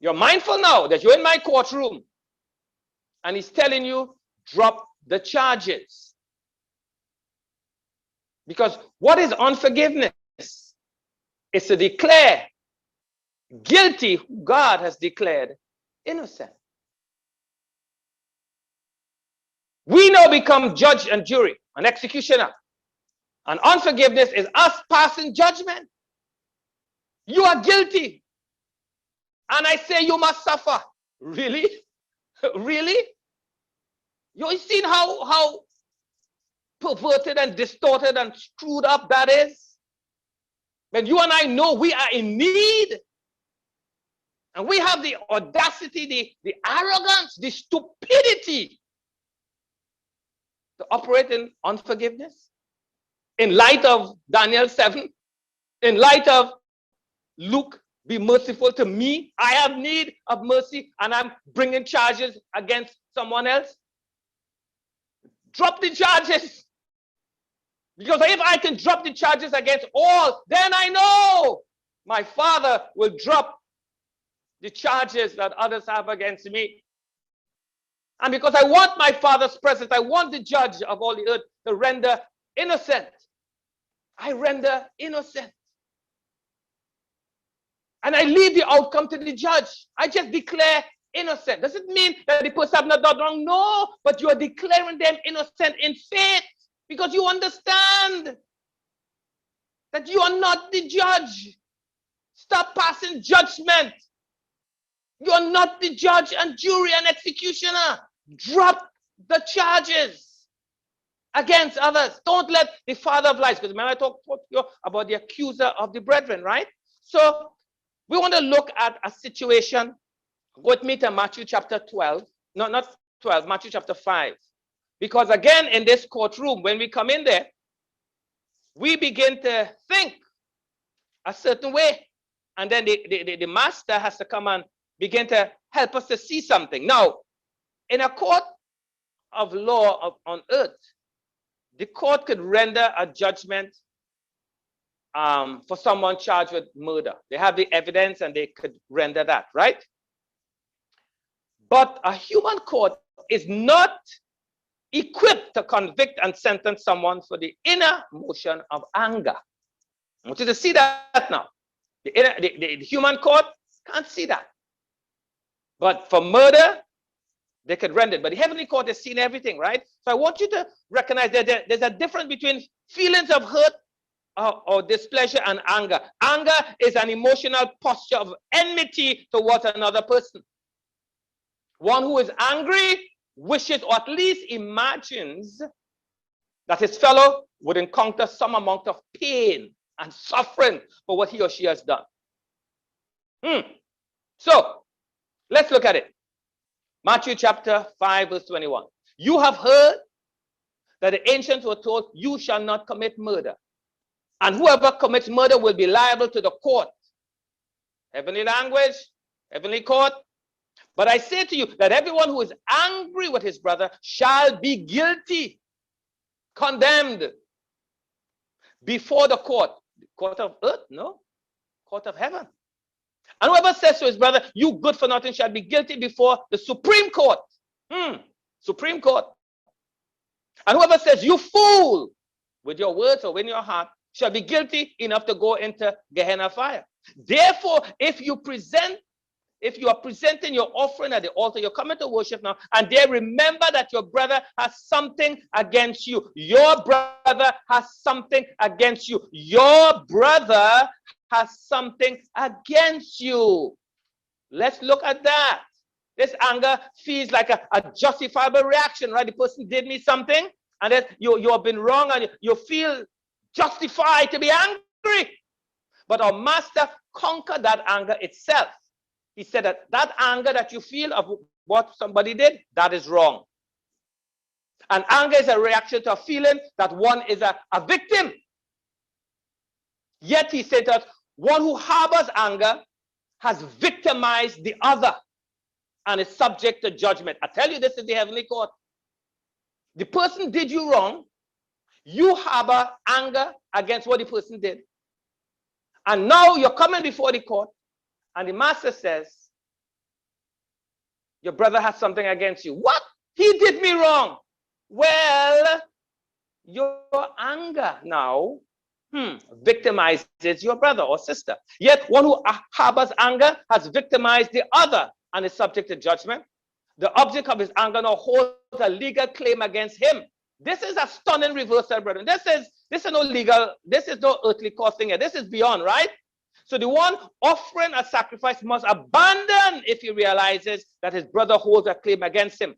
You're mindful now that you're in my courtroom. And he's telling you, drop the charges. Because what is unforgiveness? It's to declare guilty who God has declared innocent. We now become judge and jury, an executioner. And unforgiveness is us passing judgment. You are guilty. And I say you must suffer. Really? Really? You've seen how perverted and distorted and screwed up that is? When you and I know we are in need. And we have the audacity, the arrogance, the stupidity to operate in unforgiveness. In light of Daniel 7, in light of Luke, be merciful to me. I have need of mercy and I'm bringing charges against someone else. Drop the charges. Because if I can drop the charges against all, then I know my Father will drop the charges that others have against me. And because I want my Father's presence, I want the judge of all the earth to render innocent. I render innocent. And I leave the outcome to the judge. I just declare innocent. Does it mean that the person have not done wrong? No, but you are declaring them innocent in faith because you understand that you are not the judge. Stop passing judgment. You are not the judge and jury and executioner. Drop the charges against others. Don't let the father of lies, because remember I talked to you about the accuser of the brethren, right? So we want to look at a situation. Go with me to Matthew chapter 12. No, not 12, Matthew chapter 5. Because again, in this courtroom, when we come in there, we begin to think a certain way. And then the master has to come and begin to help us to see something. Now, in a court of law on earth, the court could render a judgment for someone charged with murder. They have the evidence and they could render that, right? But a human court is not equipped to convict and sentence someone for the inner motion of anger. I want you to see that now. The human court can't see that. But for murder, they could render it. But the heavenly court has seen everything, right? So I want you to recognize that there's a difference between feelings of hurt or displeasure and anger. Anger is an emotional posture of enmity towards another person. One who is angry wishes or at least imagines that his fellow would encounter some amount of pain and suffering for what he or she has done. So let's look at it. Matthew chapter 5 verse 21. You have heard that the ancients were told, you shall not commit murder. And whoever commits murder will be liable to the court. Heavenly language, heavenly court. But I say to you that everyone who is angry with his brother shall be guilty, condemned before the court. The court of earth? No. Court of heaven. And whoever says to his brother, you good for nothing, shall be guilty before the Supreme Court. Supreme Court. And whoever says, you fool, with your words or in your heart, shall be guilty enough to go into Gehenna fire. Therefore, if you are presenting your offering at the altar, you're coming to worship now, and there remember that your brother has something against you. Your brother has something against you. Your brother has something against you. Let's look at that. This anger feels like a justifiable reaction, right? The person did me something, and then you have been wrong, and you feel justified to be angry. But our master conquered that anger itself. He said that anger that you feel of what somebody did, that is wrong. And anger is a reaction to a feeling that one is a victim. Yet he said that one who harbors anger has victimized the other and is subject to judgment. I tell you, this is the heavenly court. The person did you wrong. You harbor anger against what the person did. And now you're coming before the court. And the master says, Your brother has something against you. What? He did me wrong. Well, your anger now victimizes your brother or sister. Yet one who harbors anger has victimized the other and is subject to judgment. The object of his anger now holds a legal claim against him. This is a stunning reversal, brethren. This is no legal, this is no earthly court thing here. This is beyond, right? So the one offering a sacrifice must abandon if he realizes that his brother holds a claim against him.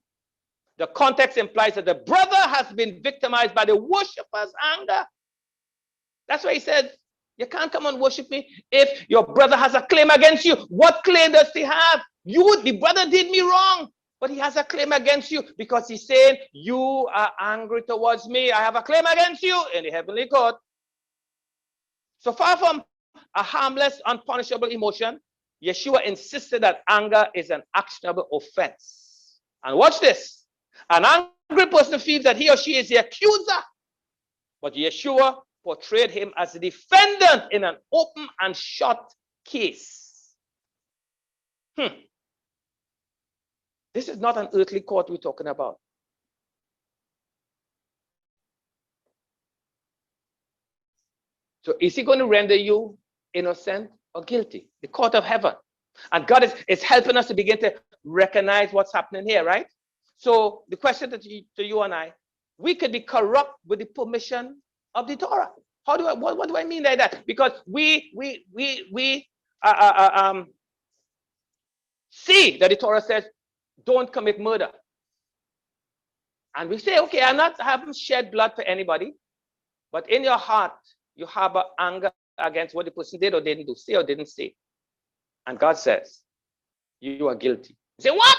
The context implies that the brother has been victimized by the worshiper's anger. That's why he said, you can't come and worship me if your brother has a claim against you. What claim does he have? The brother did me wrong, but he has a claim against you because he's saying, you are angry towards me. I have a claim against you in the heavenly court. So far from a harmless, unpunishable emotion, Yeshua insisted that anger is an actionable offense. And watch this. An angry person feels that he or she is the accuser, but Yeshua portrayed him as a defendant in an open and shut case. This is not an earthly court we're talking about. So is he going to render you innocent or guilty? The court of heaven. And God is helping us to begin to recognize what's happening here, right? So the question to you and I, we could be corrupt with the permission of the Torah. What do I mean by that? Because we see that the Torah says, don't commit murder. And we say, okay, I haven't shed blood for anybody, but in your heart, you harbor anger against what the person did or didn't do, say or didn't say. And God says, you are guilty. You say, what?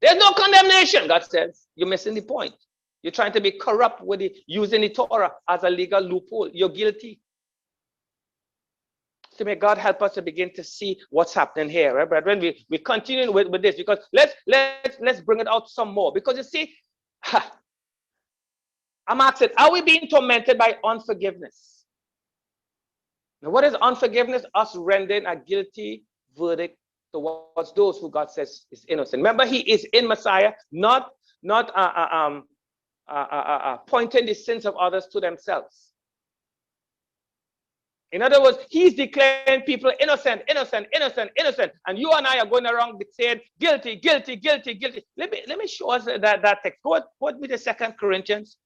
There's no condemnation. God says, you're missing the point. You're trying to be corrupt with using the Torah as a legal loophole. You're guilty. So may God help us to begin to see what's happening here, right, brethren? We continue with this because let's bring it out some more. Because you see, I'm asking, are we being tormented by unforgiveness? Now, what is unforgiveness? Us rendering a guilty verdict towards those who God says is innocent. Remember, he is in Messiah, not pointing the sins of others to themselves. In other words, he's declaring people innocent, innocent, innocent, innocent, and you and I are going around saying guilty, guilty, guilty, guilty. Let me show us that text. Go with me to 2 Corinthians,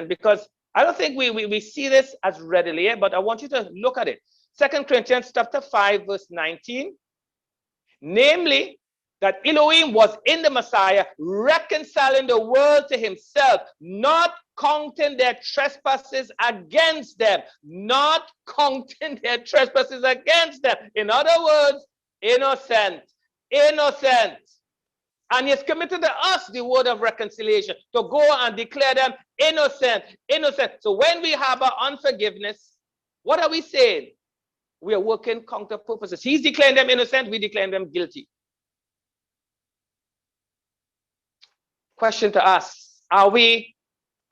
because I don't think we see this as readily, but I want you to look at it. 2 Corinthians chapter 5, verse 19. Namely, that Elohim was in the Messiah, reconciling the world to himself, not counting their trespasses against them. Not counting their trespasses against them. In other words, innocent. Innocent. And he's committed to us the word of reconciliation, to go and declare them innocent. Innocent. So when we harbor unforgiveness, what are we saying? We are working counter purposes. He's declaring them innocent, we declare them guilty. Question to us, are we,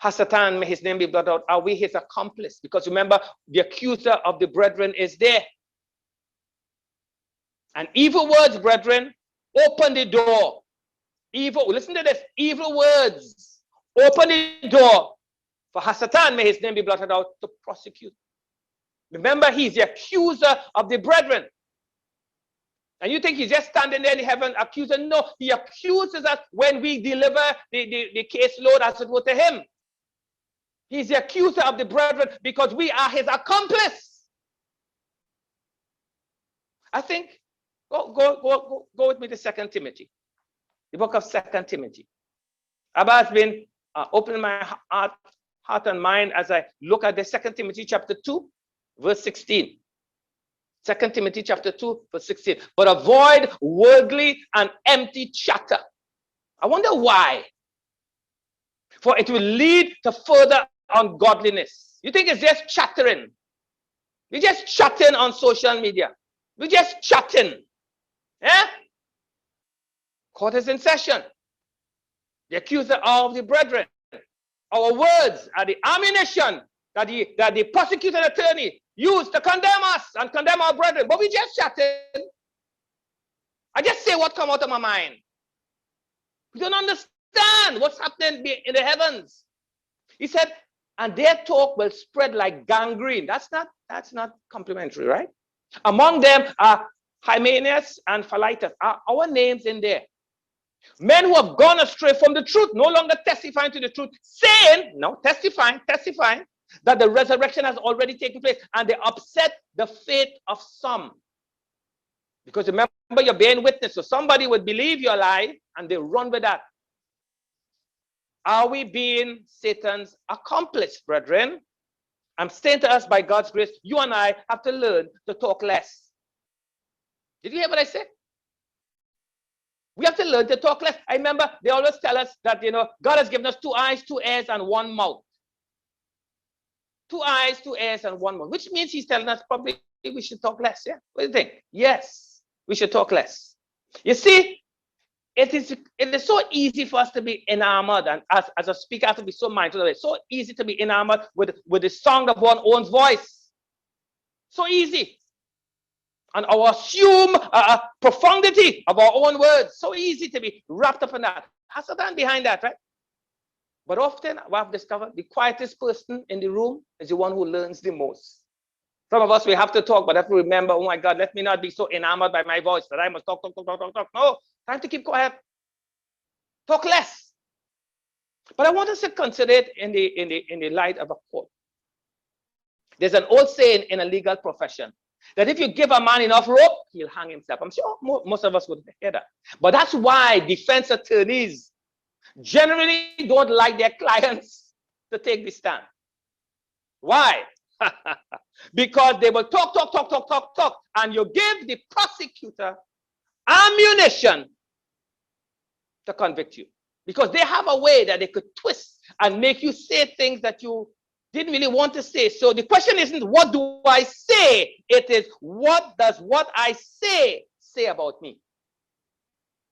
Hasatan, may his name be blotted out, are we his accomplice? Because remember, the accuser of the brethren is there. And evil words, brethren, open the door. Evil, listen to this, evil words open the door for Hasatan, may his name be blotted out, to prosecute. Remember, he's the accuser of the brethren. And you think he's just standing there in heaven accusing? No, he accuses us when we deliver the caseload as it were to him. He's the accuser of the brethren because we are his accomplice. I think, go with me to 2 Timothy. The book of 2 Timothy. Abba has been opening my heart and mind as I look at the 2 Timothy chapter 2. Verse 16. 2 Timothy chapter 2, verse 16. But avoid worldly and empty chatter. I wonder why. For it will lead to further ungodliness. You think it's just chattering? We're just chatting on social media. We're just chatting. Yeah? Court is in session. The accuser of the brethren. Our words are the ammunition that the prosecuting attorney used to condemn us and condemn our brethren. But we just chatting. I just say what come out of my mind. We don't understand what's happening in the heavens. He said, and their talk will spread like gangrene. That's not complimentary, right? Among them are Hymenaeus and Philetus. Are our names in there? Men who have gone astray from the truth, no longer testifying to the truth, saying, no, testifying that the resurrection has already taken place, and they upset the faith of some. Because remember, you're bearing witness, so somebody would believe you're alive, and they run with that. Are we being Satan's accomplice, brethren? I'm saying to us, by God's grace, you and I have to learn to talk less. Did you hear what I said? We have to learn to talk less. I remember they always tell us that, God has given us 2 eyes, 2 ears, and 1 mouth. 2 eyes, 2 ears, and 1 mouth, which means he's telling us probably we should talk less. Yeah? What do you think? Yes, we should talk less. You see, it is so easy for us to be enamored, and as a speaker, I have to be so mindful of it. It's so easy to be enamored with the sound of one's own voice. So easy. And our assumed profundity of our own words. So easy to be wrapped up in that. Has Satan behind that, right? But often, what I've discovered, the quietest person in the room is the one who learns the most. Some of us, we have to talk, but have to remember, oh my God, let me not be so enamored by my voice that I must talk. No, time to keep quiet. Talk less. But I want us to consider it in the light of a court. There's an old saying in a legal profession that if you give a man enough rope, he'll hang himself. I'm sure most of us would hear that. But that's why defense attorneys generally don't like their clients to take the stand. Why? Because they will talk, and you give the prosecutor ammunition to convict you. Because they have a way that they could twist and make you say things that you didn't really want to say. So the question isn't what do I say? It is what does what I say about me?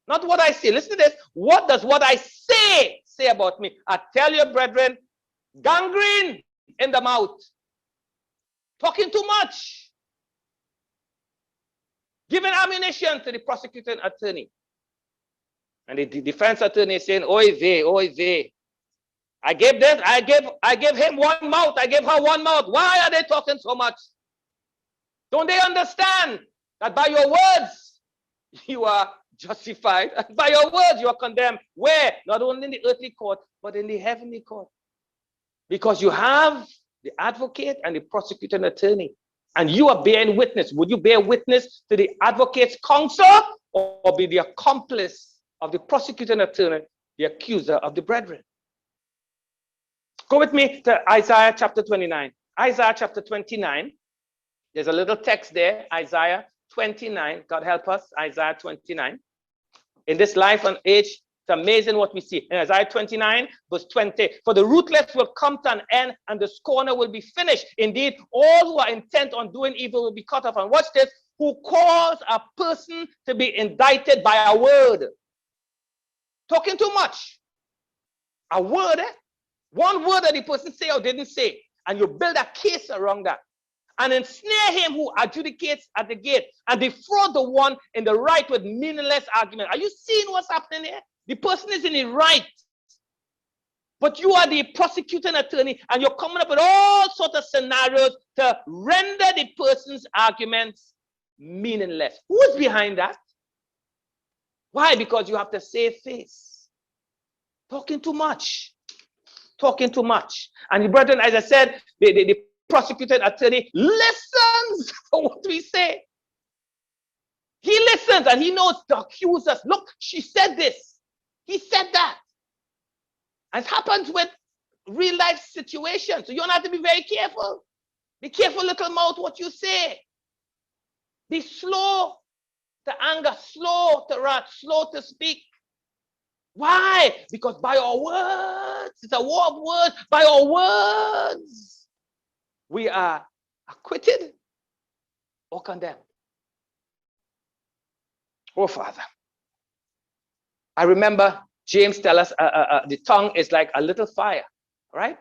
Not what I say. Listen to this. What does what I say about me? I tell you, brethren, gangrene in the mouth. Talking too much. Giving ammunition to the prosecuting attorney. And the defense attorney is saying, oy vey. I gave him 1 mouth. I gave her 1 mouth. Why are they talking so much? Don't they understand that by your words, you are justified? And by your words, you are condemned. Where? Not only in the earthly court, but in the heavenly court. Because you have the advocate and the prosecuting attorney. And you are bearing witness. Would you bear witness to the advocate's counsel or be the accomplice of the prosecuting attorney, the accuser of the brethren? Go with me to Isaiah chapter 29. Isaiah chapter 29. There's a little text there. Isaiah 29. God help us. Isaiah 29. In this life and age, it's amazing what we see. In Isaiah 29, verse 20. For the ruthless will come to an end, and the scorner will be finished. Indeed, all who are intent on doing evil will be cut off. And watch this. Who cause a person to be indicted by a word. Talking too much. A word, One word that the person say or didn't say, and you build a case around that, and ensnare him who adjudicates at the gate, and defraud the one in the right with meaningless argument. Are you seeing what's happening here? The person is in the right, but you are the prosecuting attorney, and you're coming up with all sorts of scenarios to render the person's arguments meaningless. Who is behind that? Why? Because you have to save face. Talking too much. Talking too much. And the brethren, as I said, the prosecuting attorney listens to what we say. He listens and he knows to accuse us. Look, she said this. He said that. And it happens with real life situations. So you don't have to be very careful. Be careful, little mouth, what you say. Be slow to anger, slow to wrath, slow to speak. Why? Because by our words, it's a war of words. By our words, we are acquitted or condemned. Oh, Father. I remember James tell us the tongue is like a little fire, right?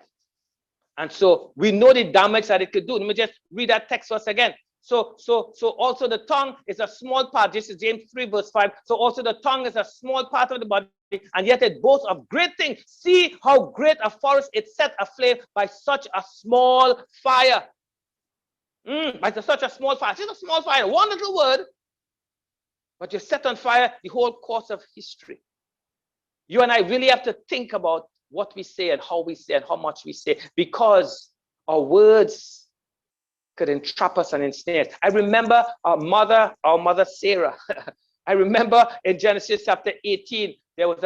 And so we know the damage that it could do. Let me just read that text once again. So also the tongue is a small part. This is James 3 verse 5. So also the tongue is a small part of the body, and yet it boasts of great things. See how great a forest it set aflame by such a small fire. By such a small fire. Just a small fire, one little word, but you set on fire the whole course of history. You and I really have to think about what we say and how we say and how much we say, because our words could entrap us and ensnare us. I remember our mother Sarah. I remember in Genesis chapter 18, there was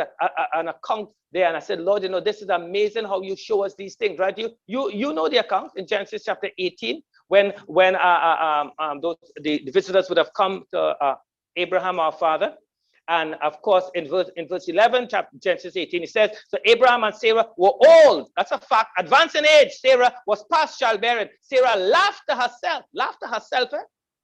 an account there, and I said, Lord, you know, this is amazing how you show us these things, right? You know the account in Genesis chapter 18 when the visitors would have come to Abraham, our father. And of course, in verse 11, Genesis 18, it says, so Abraham and Sarah were old. That's a fact. Advanced in age. Sarah was past childbearing. Sarah laughed to herself.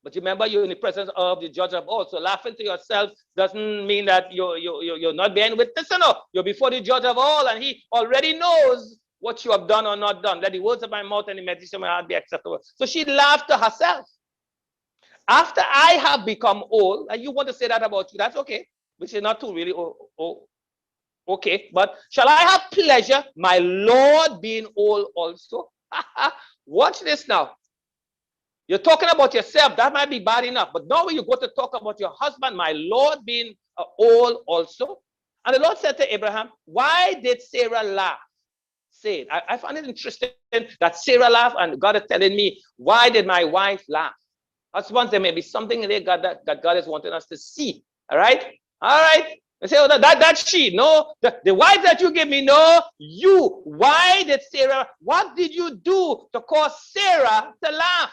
But remember, you're in the presence of the judge of all. So laughing to yourself doesn't mean that you're not bearing witness. No, you're before the judge of all, and he already knows what you have done or not done. Let the words of my mouth and the meditation of my heart be acceptable. So she laughed to herself. After I have become old, and you want to say that about you, that's okay, which is not too really okay. But shall I have pleasure, my Lord being old also? Watch this now. You're talking about yourself, that might be bad enough. But now when you go to talk about your husband, my Lord being old also. And the Lord said to Abraham, why did Sarah laugh? Say it. I find it interesting that Sarah laughed, and God is telling me, why did my wife laugh? Husbands, there may be something in there that God is wanting us to see. All right? All right. I say, oh, that's she. No, the wife that you give me, no, you. Why did Sarah, what did you do to cause Sarah to laugh?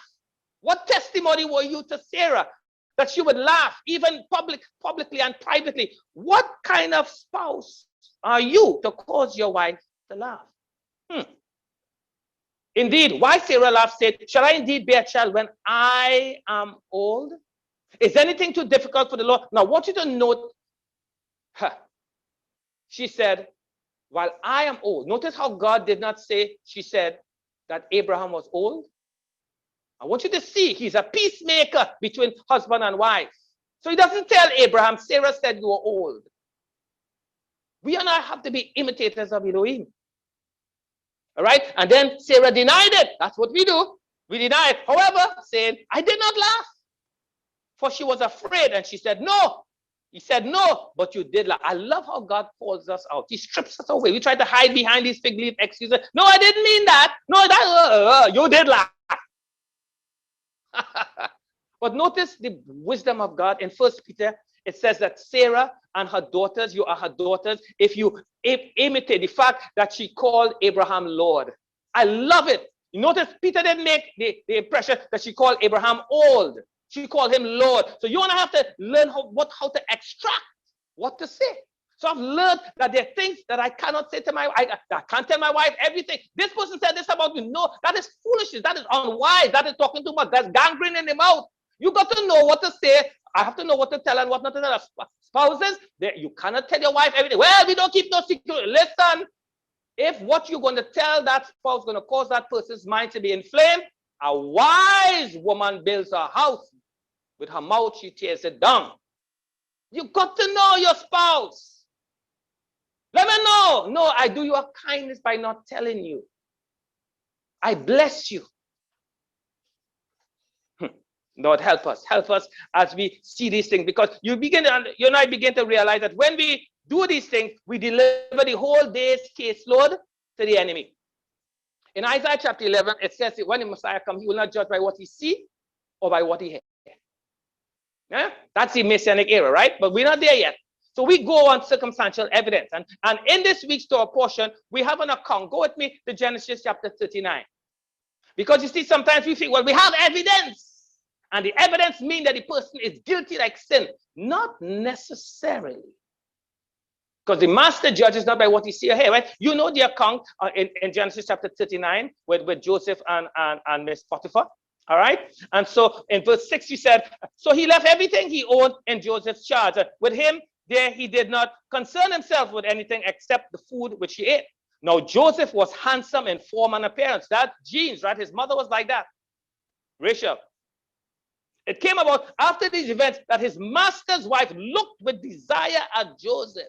What testimony were you to Sarah that she would laugh, even publicly and privately? What kind of spouse are you to cause your wife to laugh? Indeed, why Sarah laughed, said, shall I indeed bear a child when I am old? Is anything too difficult for the Lord? Now, I want you to note, she said, while I am old. Notice how God did not say, she said, that Abraham was old. I want you to see, he's a peacemaker between husband and wife. So he doesn't tell Abraham, Sarah said you were old. We and I have to be imitators of Elohim. All right? And then Sarah denied it. That's what we do. We deny it. However, saying, I did not laugh. For she was afraid, and she said, no. He said, no, but you did laugh. I love how God calls us out. He strips us away. We try to hide behind these fig leaf excuses. No, I didn't mean that. No, you did laugh. But notice the wisdom of God. In 1 Peter, it says that Sarah and her daughters, you are her daughters, if you imitate the fact that she called Abraham Lord. I love it. You notice Peter didn't make the impression that she called Abraham old. She called him Lord. So you want to have to learn how to extract what to say. So I've learned that there are things that I cannot say to my wife. I can't tell my wife everything. This person said this about me. No, that is foolishness. That is unwise. That is talking too much. That's gangrene in the mouth. You got to know what to say. I have to know what to tell and what not to tell. Spouses, you cannot tell your wife everything. Well, we don't keep no secret. Listen, if what you're going to tell that spouse is going to cause that person's mind to be inflamed, a wise woman builds a house. With her mouth, she tears it down. You got to know your spouse. Let me know. No, I do you a kindness by not telling you. I bless you. Lord, help us as we see these things, because you and I begin to realize that when we do these things, we deliver the whole day's caseload to the enemy. In Isaiah chapter 11, it says that when the Messiah comes, he will not judge by what he sees or by what he hears. Yeah? That's the Messianic era, right? But we're not there yet. So we go on circumstantial evidence. And in this week's Torah portion, we have an account. Go with me to Genesis chapter 39. Because you see, sometimes we think, well, we have evidence. And the evidence means that the person is guilty like sin. Not necessarily. Because the master judges not by what he sees or hears, right? You know the account in Genesis chapter 39 with Joseph and Miss Potiphar. All right. And so in verse 6, he said, so he left everything he owned in Joseph's charge. With him, there he did not concern himself with anything except the food which he ate. Now, Joseph was handsome in form and appearance. That genes, right? His mother was like that. Rachel. It came about after these events that his master's wife looked with desire at Joseph.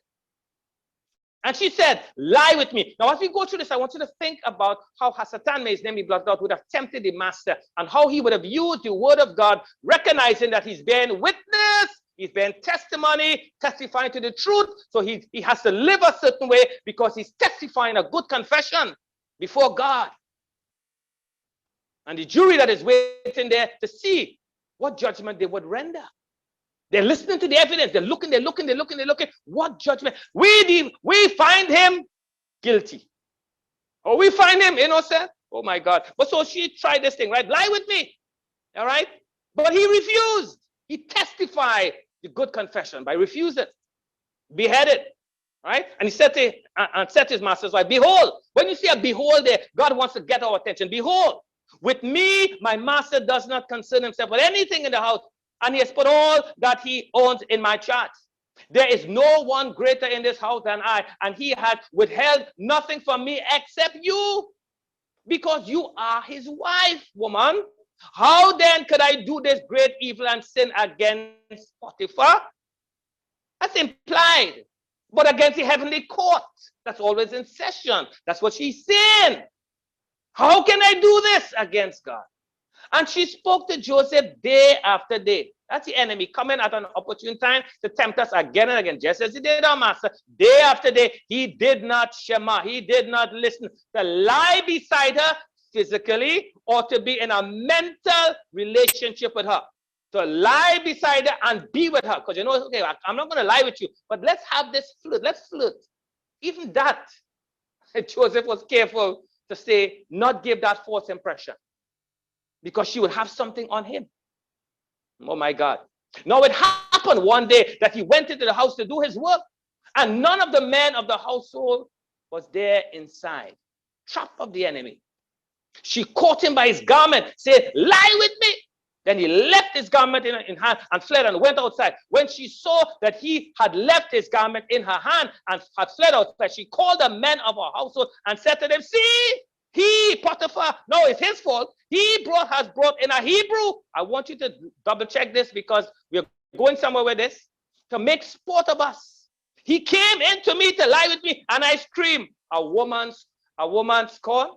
And she said, lie with me. Now, as we go through this, I want you to think about how Hasatan, may his name be blotted out, would have tempted the master, and how he would have used the word of God, recognizing that he's bearing witness, he's bearing testimony, testifying to the truth. So he has to live a certain way because he's testifying a good confession before God. And the jury that is waiting there to see what judgment they would render. They're listening to the evidence. They're looking. What judgment? We find him guilty. Or we find him innocent. Oh my God. But so she tried this thing, right? Lie with me. All right? But he refused. He testified the good confession by refusing. Beheaded. Right? And he said to his master's wife, behold. When you see a behold there, God wants to get our attention. Behold, with me, my master does not concern himself with anything in the house, and he has put all that he owns in my charge. There is no one greater in this house than I, and he had withheld nothing from me except you, because you are his wife, woman. How then could I do this great evil and sin against Potiphar? That's implied. But against the heavenly court, that's always in session. That's what she's saying. How can I do this against God? And she spoke to Joseph day after day. That's the enemy coming at an opportune time to tempt us again and again, just as he did our master. Day after day, he did not shema. He did not listen. To lie beside her physically or to be in a mental relationship with her. To lie beside her and be with her. Because you know, okay, I'm not going to lie with you, but let's have this flirt. Let's flirt. Even that, Joseph was careful to say, not give that false impression. Because she would have something on him. Oh my God. Now it happened one day that he went into the house to do his work, and none of the men of the household was there inside. Trap of the enemy. She caught him by his garment, said, lie with me. Then he left his garment in hand and fled and went outside. When she saw that he had left his garment in her hand and had fled outside, she called the men of her household and said to them, see, he, Potiphar, no, it's his fault. He has brought in a Hebrew. I want you to double check this because we're going somewhere with this. To make sport of us. He came into me to lie with me, and I screamed. A woman's scorn.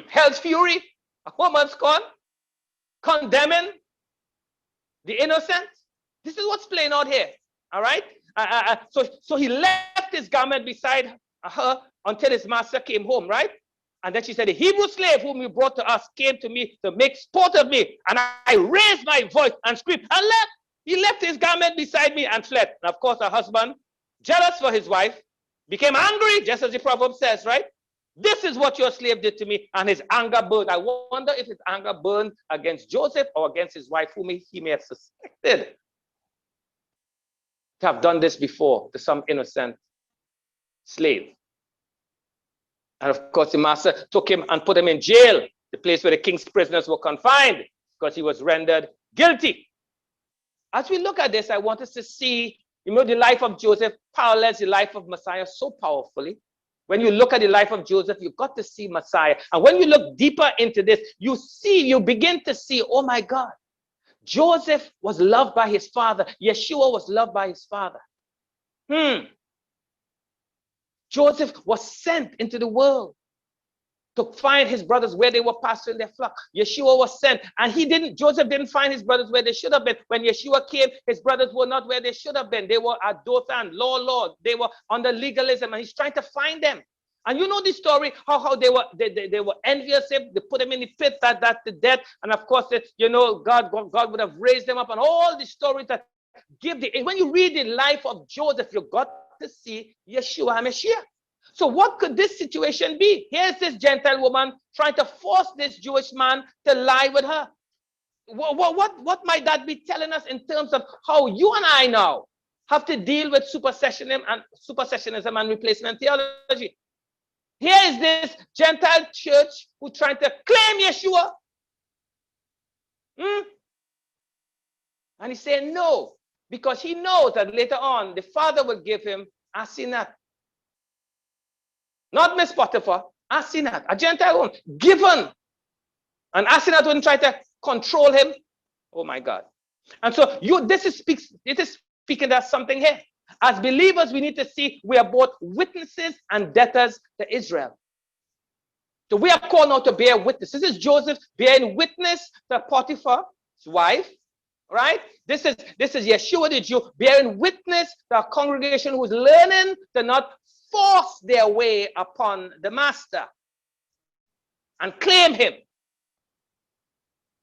Hell's fury. A woman's scorn. Condemning the innocent. This is what's playing out here. All right. So he left his garment beside her until his master came home. Right. And then she said, the Hebrew slave whom you brought to us came to me to make sport of me. And I raised my voice and screamed and left. He left his garment beside me and fled. And of course, her husband, jealous for his wife, became angry, just as the proverb says, right? This is what your slave did to me, and his anger burned. I wonder if his anger burned against Joseph or against his wife, whom he may have suspected to have done this before to some innocent slave. And of course, the master took him and put him in jail, the place where the king's prisoners were confined, because he was rendered guilty. As we look at this, I want us to see, you know, the life of Joseph parallels the life of Messiah so powerfully. When you look at the life of Joseph, you've got to see Messiah. And when you look deeper into this, you begin to see, oh my God, Joseph was loved by his father. Yeshua was loved by his father. Joseph was sent into the world to find his brothers where they were pasturing their flock. Yeshua was sent, and Joseph didn't find his brothers where they should have been. When Yeshua came, his brothers were not where they should have been. They were at Dothan, law. They were under legalism, and he's trying to find them. And you know the story, how they were envious of him. They put him in the pit, that to death. And of course, God would have raised them up, and all the stories that when you read the life of Joseph, you got to see Yeshua HaMashiach. So what could this situation be? Here's this Gentile woman trying to force this Jewish man to lie with her. What might that be telling us in terms of how you and I now have to deal with supersessionism and replacement theology? Here is this Gentile church who's trying to claim Yeshua. And he's saying no, because he knows that later on the Father will give him Asinat. Not Miss Potiphar, Asinat, a Gentile woman, given. And Asinat wouldn't try to control him. Oh my God. And so it is speaking to something here. as believers, we need to see we are both witnesses and debtors to Israel. So we are called now to bear witness. This is Joseph bearing witness to Potiphar's wife, right? This is Yeshua the Jew bearing witness to a congregation who's learning to not force their way upon the master and claim him.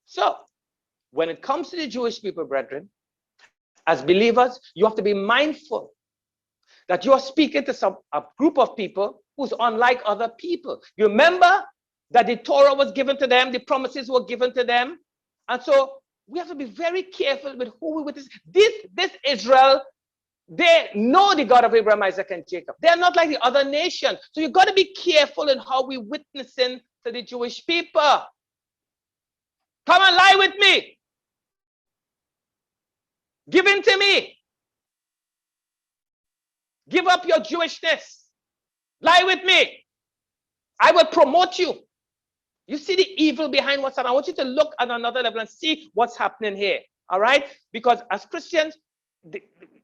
So when it comes to the Jewish people, brethren, as believers, you have to be mindful that you are speaking to a group of people who's unlike other people. You remember that the Torah was given to them, the promises were given to them. And so we have to be very careful with who we witness. This Israel, they know the God of Abraham, Isaac, and Jacob. They're not like the other nations. So you've got to be careful in how we witnessing to the Jewish people. Come and lie with me. Give in to me. Give up your Jewishness. Lie with me. I will promote you. You see the evil behind what's happening. I want you to look at another level and see what's happening here. All right? Because as Christians,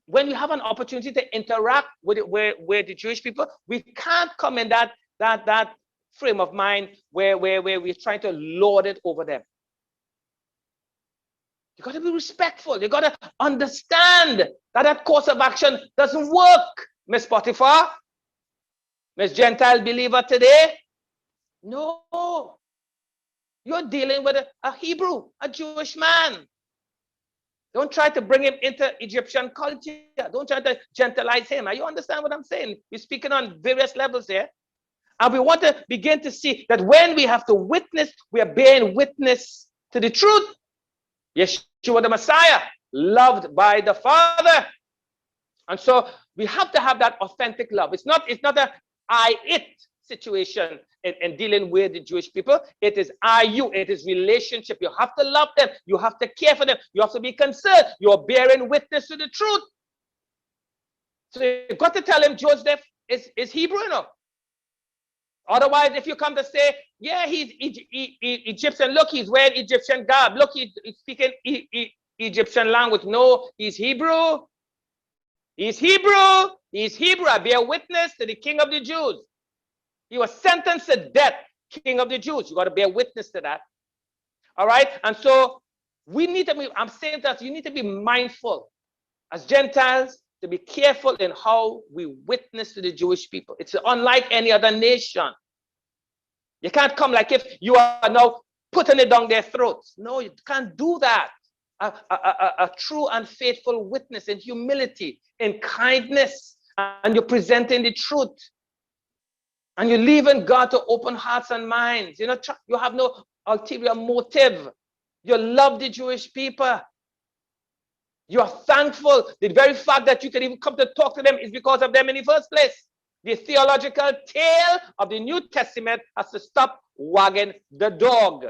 when you have an opportunity to interact with the Jewish people, we can't come in that frame of mind where we're trying to lord it over them. You got to be respectful. You got to understand that course of action doesn't work, Miss Potiphar, Miss Gentile believer today. No. You're dealing with a Hebrew, a Jewish man. Don't try to bring him into Egyptian culture. Don't try to Gentilize him. You understand what I'm saying? We're speaking on various levels here. And we want to begin to see that when we have to witness, we are bearing witness to the truth. Yeshua the Messiah, loved by the Father. And so we have to have that authentic love. It's not a I-it situation in dealing with the Jewish people. It is I-you. It is relationship. You have to love them. You have to care for them. You have to be concerned. You're bearing witness to the truth. So you've got to tell him Joseph is Hebrew enough. Otherwise, if you come to say, yeah, he's Egyptian, look, he's wearing Egyptian garb. Look, he's speaking Egyptian language. No, he's Hebrew. He's Hebrew. He's Hebrew. I bear witness to the King of the Jews. He was sentenced to death, King of the Jews. You got to bear witness to that. All right? And so we need to be, I'm saying that you need to be mindful as Gentiles to be careful in how we witness to the Jewish people. It's unlike any other nation. You can't come like if you are now putting it down their throats. No, you can't do that. A true and faithful witness in humility, in kindness, and you're presenting the truth. And you're leaving God to open hearts and minds. You have no ulterior motive. You love the Jewish people. You are thankful. The very fact that you can even come to talk to them is because of them in the first place. The theological tail of the New Testament has to stop wagging the dog.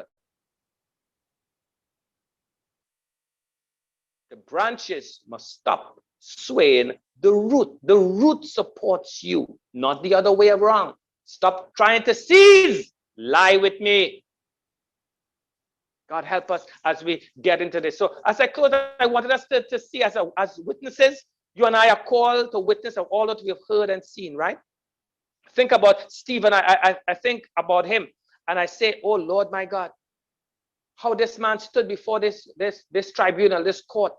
The branches must stop swaying the root. The root supports you, not the other way around. Stop trying to seize. Lie with me. God help us as we get into this. So as I close, I wanted us to see as witnesses, you and I are called to witness of all that we have heard and seen, right? Think about Stephen. I think about him and I say, oh Lord, my God, how this man stood before this tribunal, this court,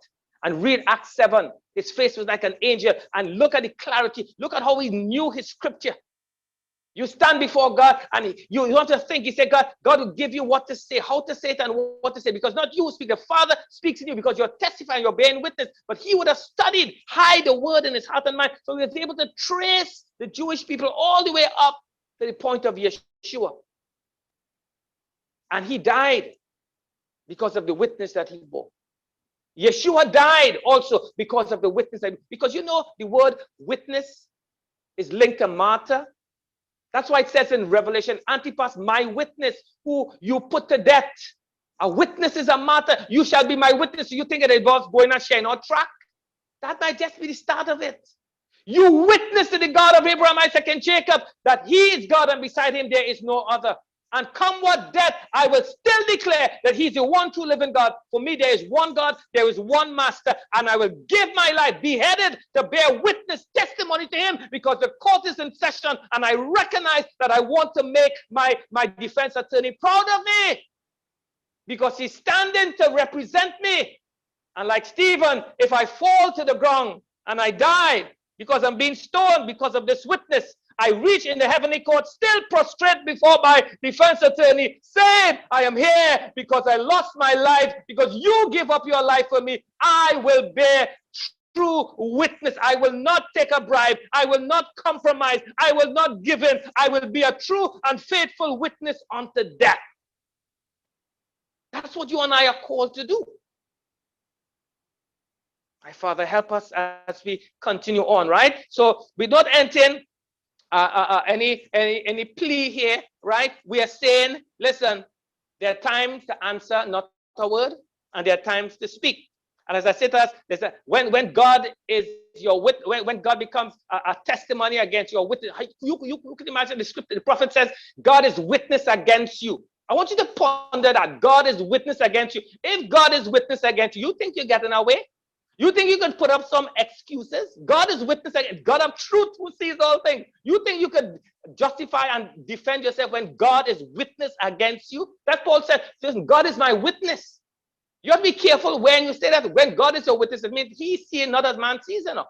and read Acts 7. His face was like an angel, and look at the clarity. Look at how he knew his scripture. You stand before God and you have to think. He said, God will give you what to say, how to say it, and what to say. Because not you speak, the Father speaks in you because you're testifying, you're bearing witness. But he would have studied, hide the word in his heart and mind. So he was able to trace the Jewish people all the way up to the point of Yeshua. And he died because of the witness that he bore. Yeshua died also because of the witness. Because you know the word witness is linked to martyr. That's why it says in Revelation, Antipas, my witness, who you put to death. A witness is a martyr. You shall be my witness. You think it involves going and sharing or track? That might just be the start of it. You witness to the God of Abraham, Isaac, and Jacob that he is God and beside him there is no other. And come what death, I will still declare that he's the one true living God. For me, there is one God, there is one master, and I will give my life beheaded to bear witness testimony to him, because the court is in session, and I recognize that I want to make my defense attorney proud of me, because he's standing to represent me. And like Stephen, if I fall to the ground and I die because I'm being stoned because of this witness, I reach in the heavenly court, still prostrate before my defense attorney, saying, I am here because I lost my life, because you give up your life for me. I will bear true witness. I will not take a bribe. I will not compromise. I will not give in. I will be a true and faithful witness unto death. That's what you and I are called to do. My Father, help us as we continue on, right? So we don't enter in any plea here, right? We are saying, listen, there are times to answer not a word, and there are times to speak. And as I said to us, when God is your witness, when God becomes a testimony against your witness, you can imagine the scripture. The prophet says, God is witness against you. I want you to ponder that. God is witness against you. If God is witness against you, you think you're getting away? You think you could put up some excuses? God is witness against God of truth who sees all things. You think you could justify and defend yourself when God is witness against you? That Paul said, listen, God is my witness. You have to be careful when you say that. When God is your witness, it means he's seeing not as man sees enough.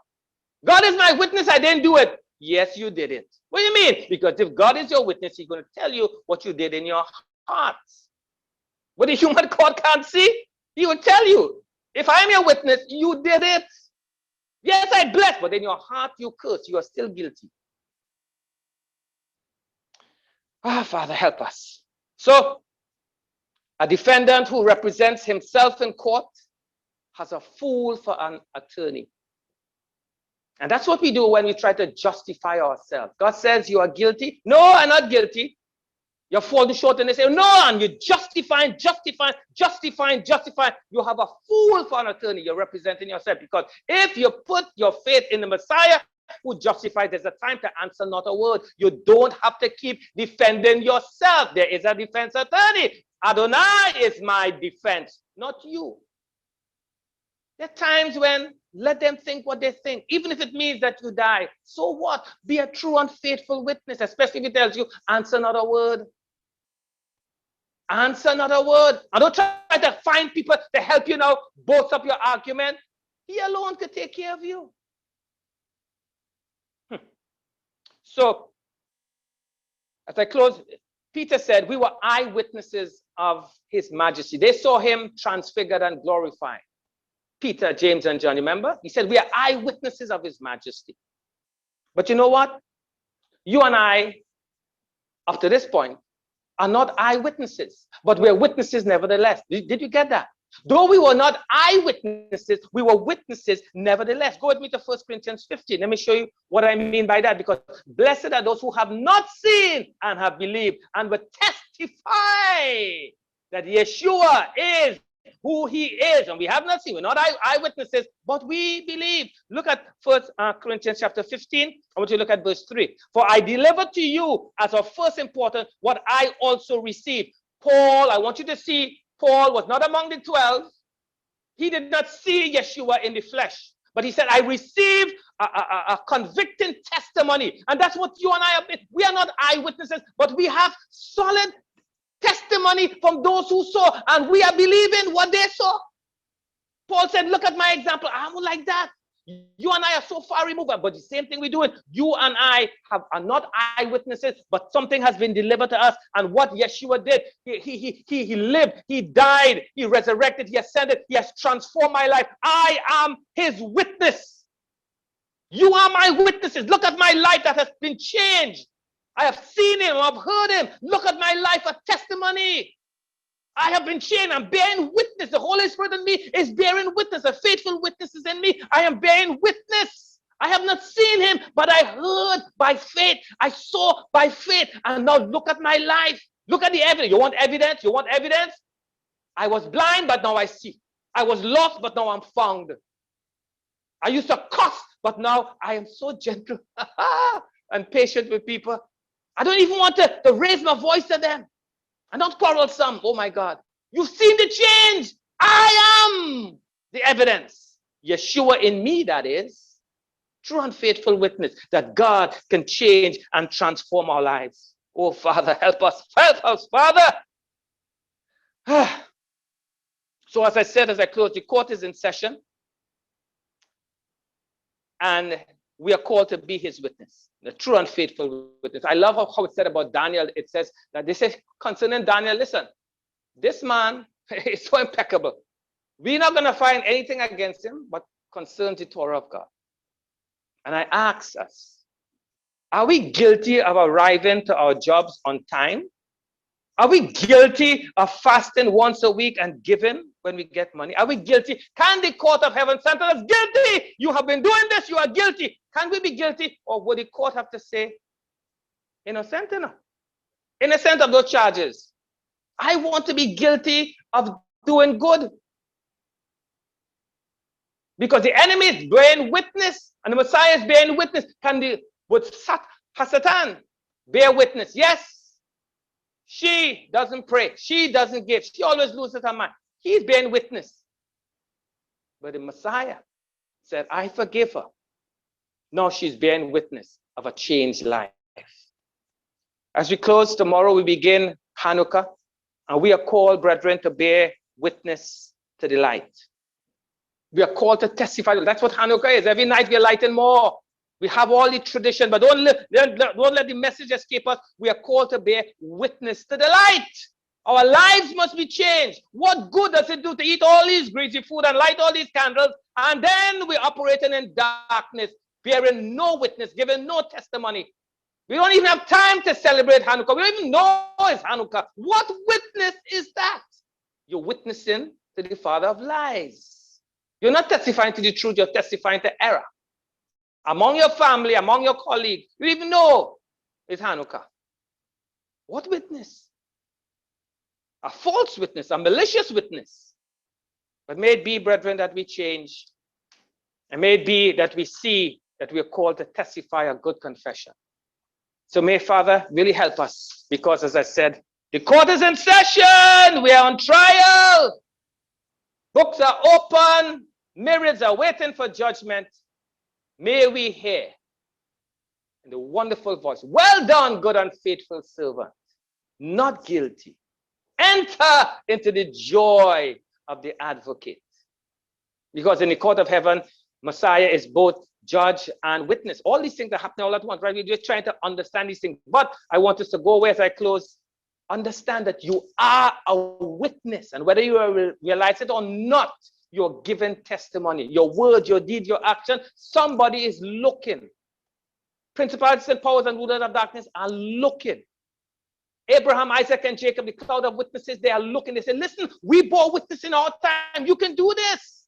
God is my witness, I didn't do it. Yes, you did it. What do you mean? Because if God is your witness, he's going to tell you what you did in your heart. What the human court can't see, he will tell you. If I'm your witness, you did it. Yes, I bless, but in your heart you curse. You are still guilty. Father, help us. So, a defendant who represents himself in court has a fool for an attorney. And that's what we do when we try to justify ourselves. God says you are guilty. No, I'm not guilty. You're falling short, and they say, no, and you're justifying. You have a fool for an attorney. You're representing yourself, because if you put your faith in the Messiah who justifies, there's a time to answer not a word. You don't have to keep defending yourself. There is a defense attorney. Adonai is my defense, not you. There are times when let them think what they think, even if it means that you die. So what? Be a true and faithful witness, especially if it tells you, answer not a word. Answer not a word. And don't try to find people to help you now boast up your argument. He alone could take care of you. So, as I close, Peter said, we were eyewitnesses of his majesty. They saw him transfigured and glorified. Peter, James, and John, remember? He said, we are eyewitnesses of his majesty. But you know what? You and I, up to this point, are not eyewitnesses, but we're witnesses nevertheless. Did you get that? Though we were not eyewitnesses, we were witnesses nevertheless. Go with me to 1 Corinthians 15. Let me show you what I mean by that, because blessed are those who have not seen and have believed and will testify that Yeshua is who he is. And we have not seen. We're not eyewitnesses, but we believe. Look at 1 Corinthians chapter 15. I want you to look at verse 3. For I delivered to you as of first importance what I also received. Paul, I want you to see, Paul was not among the 12. He did not see Yeshua in the flesh. But he said, I received a convicting testimony. And that's what you and I have been. We are not eyewitnesses, but we have solid testimony from those who saw, and we are believing what they saw. Paul said, look at my example. I'm like that. You and I are so far removed, but the same thing we're doing. You and I are not eyewitnesses, but something has been delivered to us. And what Yeshua did, he lived, he died, he resurrected, he ascended, he has transformed my life. I am his witness. You are my witnesses. Look at my life that has been changed. I have seen him, I've heard him. Look at my life, a testimony. I have been changed. I'm bearing witness. The Holy Spirit in me is bearing witness. A faithful witness is in me. I am bearing witness. I have not seen him, but I heard by faith. I saw by faith. And now look at my life. Look at the evidence. You want evidence? You want evidence? I was blind, but now I see. I was lost, but now I'm found. I used to cuss, but now I am so gentle and patient with people. I don't even want to raise my voice to them. And not quarrelsome. Oh my God. You've seen the change. I am the evidence. Yeshua in me, that is. True and faithful witness that God can change and transform our lives. Oh, Father, help us. Help us, Father. So as I said, as I close, the court is in session. And we are called to be his witness, the true and faithful witness. I love how it said about Daniel. It says that they say concerning Daniel, listen, this man is so impeccable. We're not going to find anything against him, but concerns the Torah of God. And I ask us, are we guilty of arriving to our jobs on time? Are we guilty of fasting once a week and giving when we get money? Are we guilty? Can the court of heaven sentence us guilty? You have been doing this, you are guilty. Can we be guilty? Or would the court have to say, innocent enough? Innocent of those charges. I want to be guilty of doing good. Because the enemy is bearing witness and the Messiah is bearing witness. Would Satan bear witness? Yes. She doesn't pray. She doesn't give. She always loses her mind. He's bearing witness. But the Messiah said, I forgive her. Now she's bearing witness of a changed life. As we close tomorrow, we begin Hanukkah. And we are called, brethren, to bear witness to the light. We are called to testify. That's what Hanukkah is. Every night we are lighting more. We have all the tradition, but don't let the message escape us. We are called to bear witness to the light. Our lives must be changed. What good does it do to eat all these greasy food and light all these candles, and then we're operating in darkness, bearing no witness, giving no testimony? We don't even have time to celebrate Hanukkah. We don't even know it's Hanukkah. What witness is that? You're witnessing to the father of lies. You're not testifying to the truth, you're testifying to error. Among your family, among your colleagues, you even know it's Hanukkah. What witness? A false witness, a malicious witness. But may it be, brethren, that we change. And may it be that we see that we are called to testify a good confession. So may Father really help us. Because as I said, the court is in session. We are on trial. Books are open. Myriads are waiting for judgment. May we hear in the wonderful voice, well done, good and faithful servant, not guilty. Enter into the joy of the advocate. Because in the court of heaven, Messiah is both judge and witness. All these things are happening all at once, right? We're just trying to understand these things. But I want us to go away as I close. Understand that you are a witness. And whether you realize it or not, you're giving testimony. Your word, your deed, your action, somebody is looking. Principalities and powers and rulers of darkness are looking. Abraham, Isaac, and Jacob, the cloud of witnesses, they are looking. They say, listen, we bore witness in our time. You can do this.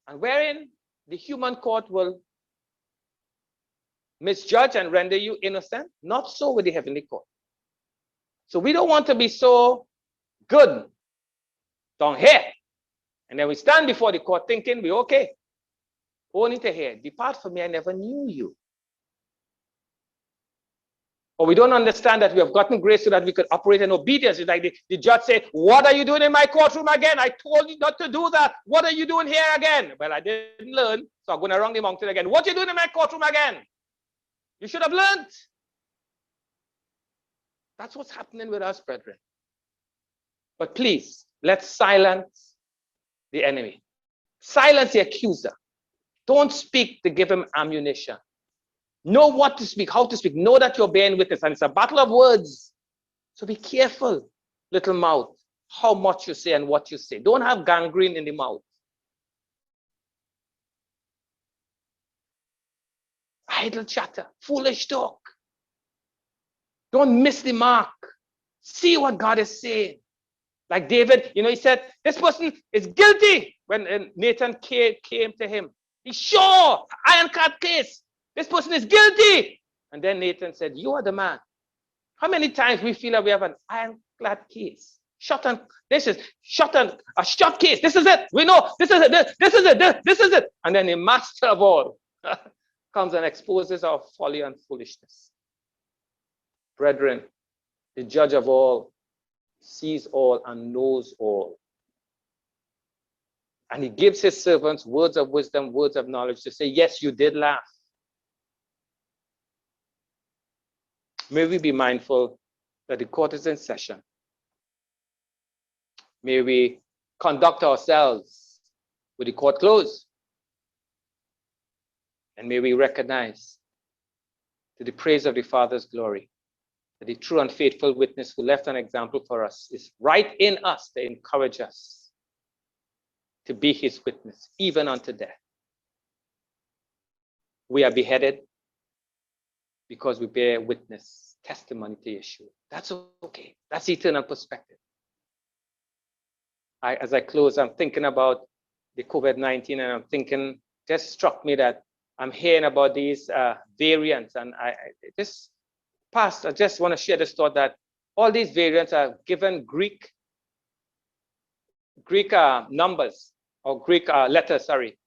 And wherein the human court will misjudge and render you innocent, not so with the heavenly court. So we don't want to be so good down here. And then we stand before the court thinking we're okay. Only to hear, depart from me, I never knew you. Or we don't understand that we have gotten grace so that we could operate in obedience. It's like the judge said, what are you doing in my courtroom again? I told you not to do that. What are you doing here again? Well, I didn't learn, so I'm going around the mountain again. What are you doing in my courtroom again? You should have learned. That's what's happening with us, brethren. But please, let's silence the enemy. Silence the accuser. Don't speak to give him ammunition. Know what to speak, how to speak. Know that you're bearing witness. And it's a battle of words. So be careful, little mouth, how much you say and what you say. Don't have gangrene in the mouth. Idle chatter, foolish talk. Don't miss the mark. See what God is saying. Like David, he said, this person is guilty when Nathan came to him. He's sure, ironclad case. This person is guilty. And then Nathan said, you are the man. How many times we feel that we have an ironclad case? A shot case. This is it. We know this is it. This is it. This is it. And then the master of all comes and exposes our folly and foolishness. Brethren, the judge of all sees all and knows all. And he gives his servants words of wisdom, words of knowledge to say, yes, you did laugh. May we be mindful that the court is in session. May we conduct ourselves with the court closed. And may we recognize, to the praise of the Father's glory, that the true and faithful witness who left an example for us is right in us to encourage us to be his witness, even unto death. We are beheaded because we bear witness, testimony to Yeshua. That's okay. That's eternal perspective. As I close, I'm thinking about the COVID-19, and I'm thinking, just struck me that I'm hearing about these variants, and I just want to share this thought that all these variants are given Greek numbers, or Greek letters, sorry.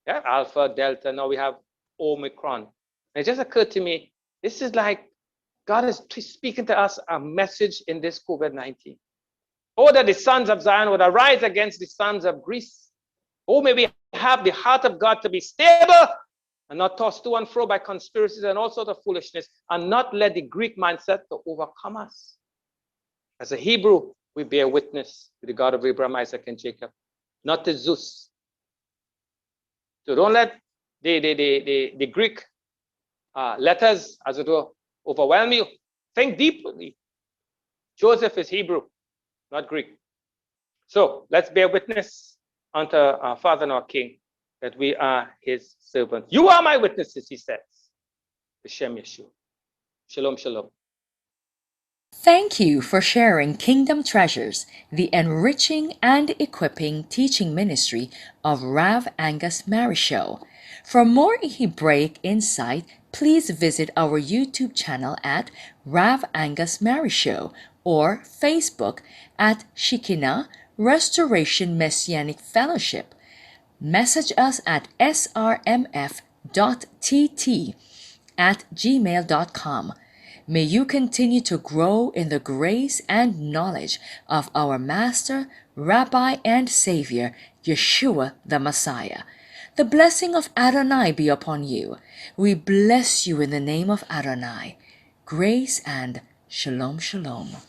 Yeah, Alpha, Delta, now we have Omicron. And it just occurred to me, this is like God is speaking to us a message in this COVID-19. Oh, that the sons of Zion would arise against the sons of Greece. Oh, may we have the heart of God to be stable and not tossed to and fro by conspiracies and all sorts of foolishness, and not let the Greek mindset to overcome us. As a Hebrew, we bear witness to the God of Abraham, Isaac, and Jacob, not to Zeus. So don't let the Greek letters, as it were, overwhelm you. Think deeply. Joseph is Hebrew, not Greek. So let's bear witness unto our Father and our King that we are his servants. You are my witnesses, he says. B'Shem Yeshua. Shalom, shalom. Thank you for sharing Kingdom Treasures, the enriching and equipping teaching ministry of Rav Angus Marryshow. For more Hebraic insight, please visit our YouTube channel at Rav Angus Marryshow or Facebook at Shekinah ResTorahtion Messianic Fellowship. Message us at srmf.tt@gmail.com. May you continue to grow in the grace and knowledge of our Master, Rabbi, and Savior, Yeshua the Messiah. The blessing of Adonai be upon you. We bless you in the name of Adonai. Grace and shalom, shalom.